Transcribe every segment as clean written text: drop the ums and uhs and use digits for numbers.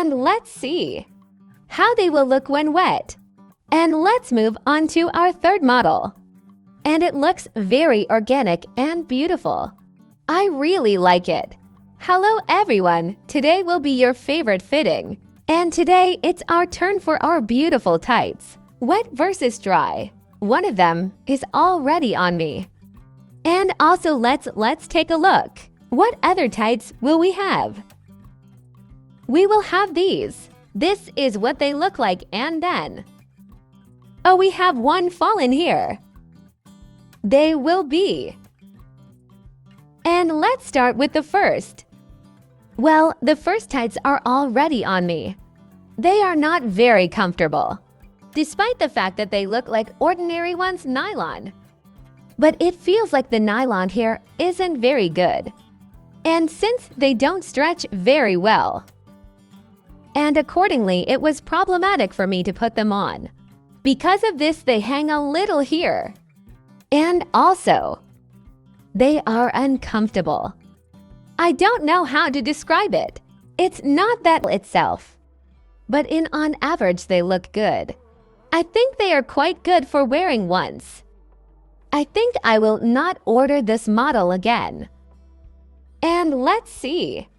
And let's see how they will look when wet. And let's move on to our third model. And it looks very organic and beautiful. I really like it. Hello everyone, today will be your favorite fitting. And today it's our turn for our beautiful tights. Wet versus dry. One of them is already on me. And also let's take a look. What other tights will we have? We will have these. This is what they look like, and then oh, we have one fallen here. They will be. And let's start with the first. Well, the first tights are already on me. They are not very comfortable, despite the fact that they look like ordinary ones nylon. But it feels like the nylon here isn't very good. And since they don't stretch very well, and accordingly it was problematic for me to put them on. Because of this, they hang a little here. And also, they are uncomfortable. I don't know how to describe it. It's not that itself. But on average, they look good. I think they are quite good for wearing once. I think I will not order this model again. And let's see.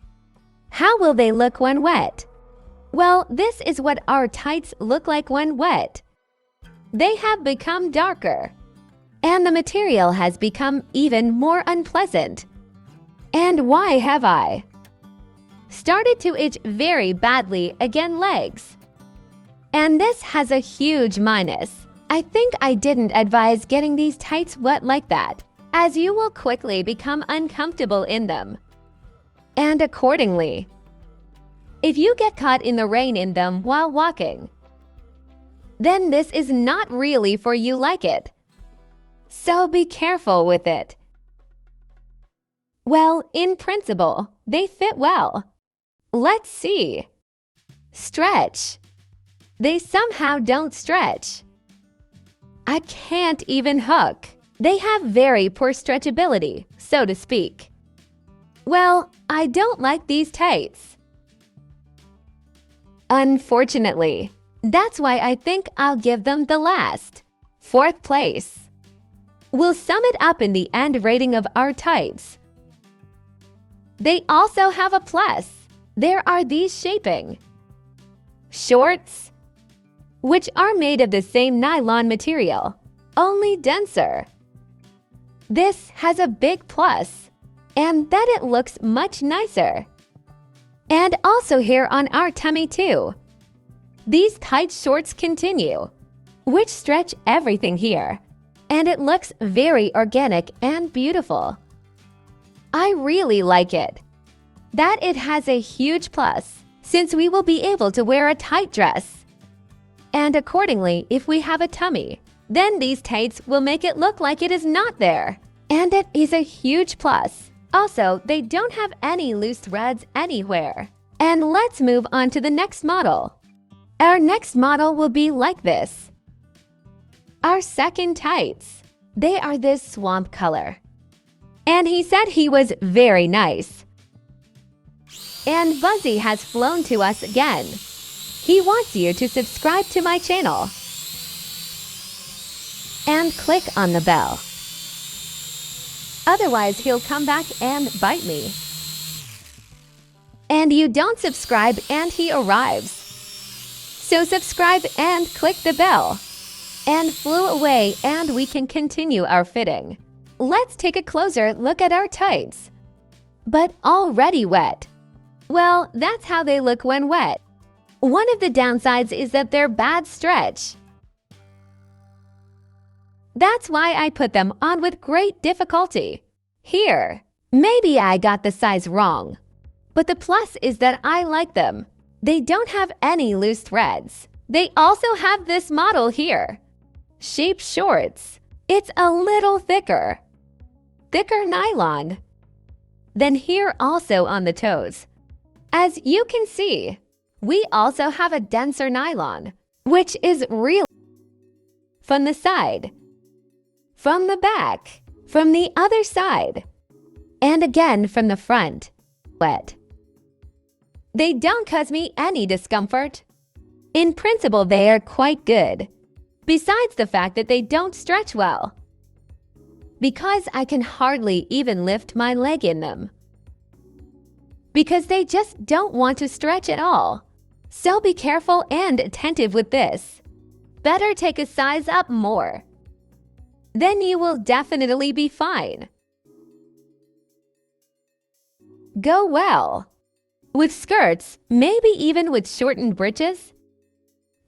How will they look when wet? Well, this is what our tights look like when wet. They have become darker, and the material has become even more unpleasant. And why have I started to itch very badly again legs? And this has a huge minus. I think I didn't advise getting these tights wet like that, as you will quickly become uncomfortable in them. And accordingly, if you get caught in the rain in them while walking, then this is not really for you like it. So be careful with it. Well, in principle, they fit well. Let's see. Stretch. They somehow don't stretch. I can't even hook. They have very poor stretchability, so to speak. Well, I don't like these tights. Unfortunately, that's why I think I'll give them the last, 4th place. We'll sum it up in the end rating of our tights. They also have a plus. There are these shaping shorts, which are made of the same nylon material, only denser. This has a big plus, and that it looks much nicer. And also here on our tummy too. These tight shorts continue, which stretch everything here, and it looks very organic and beautiful. I really like it. That it has a huge plus, since we will be able to wear a tight dress. And accordingly, if we have a tummy, then these tights will make it look like it is not there. And it is a huge plus. Also, they don't have any loose threads anywhere. And let's move on to the next model. Our next model will be like this. Our second tights. They are this swamp color. And he said he was very nice. And Buzzy has flown to us again. He wants you to subscribe to my channel. And click on the bell. Otherwise, he'll come back and bite me. And you don't subscribe and he arrives. So subscribe and click the bell. And flew away and we can continue our fitting. Let's take a closer look at our tights. But already wet. Well, that's how they look when wet. One of the downsides is that they're bad stretch. That's why I put them on with great difficulty. Here, maybe I got the size wrong. But the plus is that I like them. They don't have any loose threads. They also have this model here. Shape shorts. It's a little thicker. Thicker nylon. Then here also on the toes. As you can see, we also have a denser nylon, which is real. From the side, from the back, from the other side, and again from the front. Wet. They don't cause me any discomfort. In principle, they are quite good, besides the fact that they don't stretch well, because I can hardly even lift my leg in them, because they just don't want to stretch at all. So be careful and attentive with this. Better take a size up more. Then you will definitely be fine. Go well with skirts, maybe even with shortened breeches,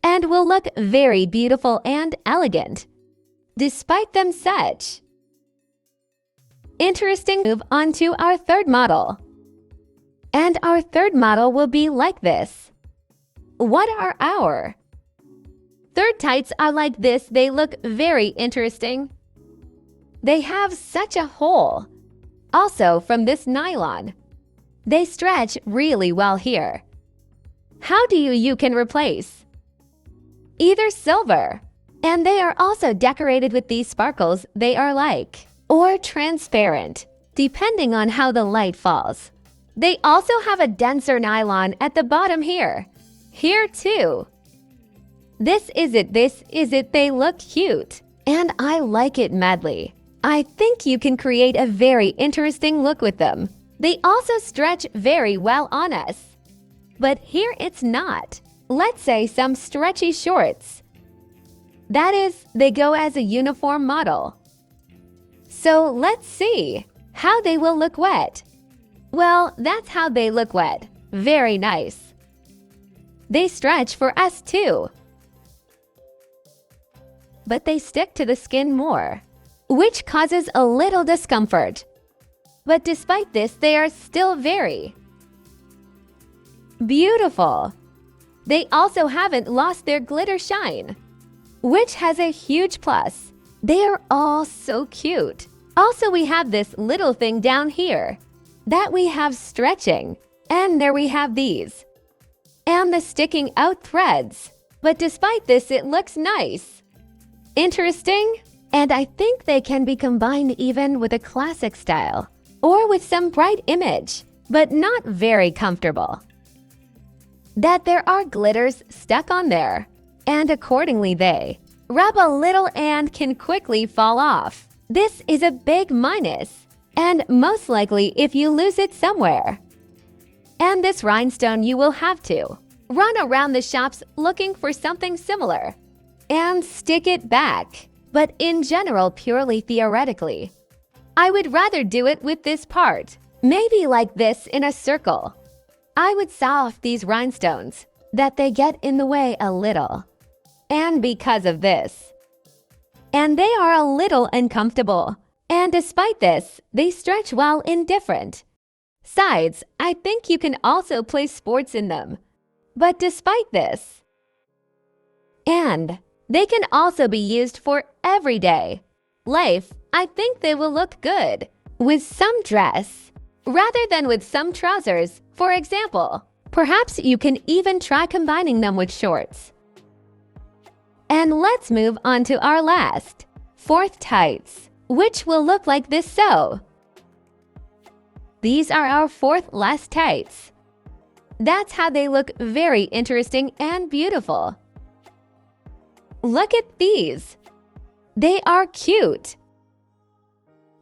and will look very beautiful and elegant, despite them such. Interesting. Move on to our third model. And our third model will be like this. What are our third tights are like this? They look very interesting. They have such a hole. Also from this nylon. They stretch really well here. How do you can replace? Either silver, and they are also decorated with these sparkles they are like, or transparent, depending on how the light falls. They also have a denser nylon at the bottom here. Here too. This is it, they look cute. And I like it madly. I think you can create a very interesting look with them. They also stretch very well on us. But here it's not. Let's say some stretchy shorts. That is, they go as a uniform model. So let's see how they will look wet. Well, that's how they look wet. Very nice. They stretch for us too. But they stick to the skin more, which causes a little discomfort. But despite this, they are still very beautiful. They also haven't lost their glitter shine, which has a huge plus. They are all so cute. Also, we have this little thing down here that we have stretching, and there we have these and the sticking out threads. But despite this, it looks nice. Interesting, and I think they can be combined even with a classic style or with some bright image, but not very comfortable. That there are glitters stuck on there, and accordingly they rub a little and can quickly fall off. This is a big minus, and most likely if you lose it somewhere. And this rhinestone, you will have to run around the shops looking for something similar and stick it back. But in general, purely theoretically, I would rather do it with this part, maybe like this in a circle. I would saw off these rhinestones that they get in the way a little. And because of this, and they are a little uncomfortable. And despite this, they stretch well in different sides. I think you can also play sports in them. But despite this, and they can also be used for everyday life. I think they will look good with some dress rather than with some trousers, for example. Perhaps you can even try combining them with shorts. And let's move on to our last, fourth tights, which will look like this. So these are our fourth last tights. That's how they look, very interesting and beautiful. Look at these. They are cute.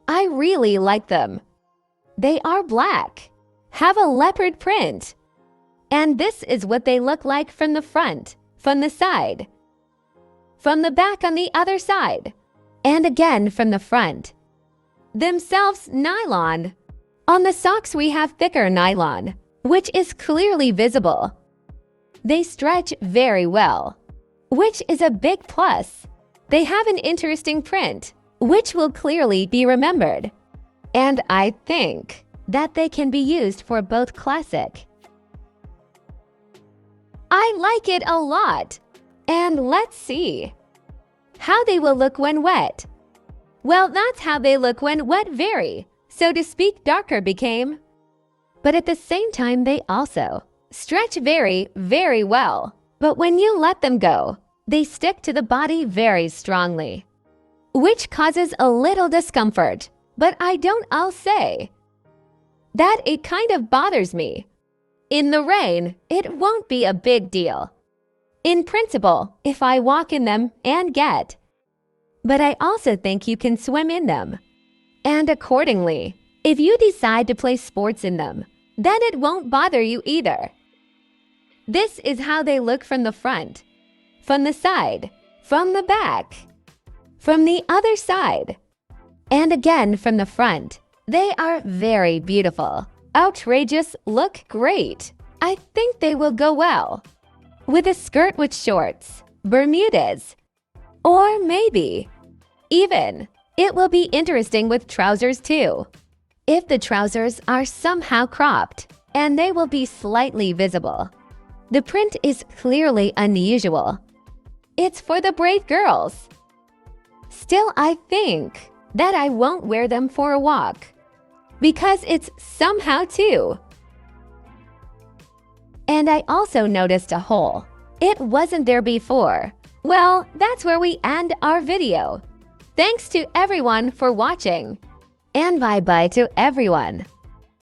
I really like them. They are black, have a leopard print. And this is what they look like from the front, from the side, from the back on the other side, and again from the front. Themselves nylon. On the socks we have thicker nylon, which is clearly visible. They stretch very well, which is a big plus. They have an interesting print, which will clearly be remembered. And I think that they can be used for both classic. I like it a lot. And let's see how they will look when wet. Well, that's how they look when wet, very, so to speak, darker became. But at the same time, they also stretch very, very well. But when you let them go, they stick to the body very strongly, which causes a little discomfort. But I'll say that it kind of bothers me. In the rain, it won't be a big deal. In principle, if I walk in them and get. But I also think you can swim in them. And accordingly, if you decide to play sports in them, then it won't bother you either. This is how they look from the front, from the side, from the back, from the other side, and again from the front. They are very beautiful, outrageous, look great. I think they will go well with a skirt with shorts, Bermudas, or maybe even it will be interesting with trousers too. If the trousers are somehow cropped and they will be slightly visible. The print is clearly unusual. It's for the brave girls. Still, I think that I won't wear them for a walk because it's somehow too. And I also noticed a hole. It wasn't there before. Well, that's where we end our video. Thanks to everyone for watching. And bye-bye to everyone.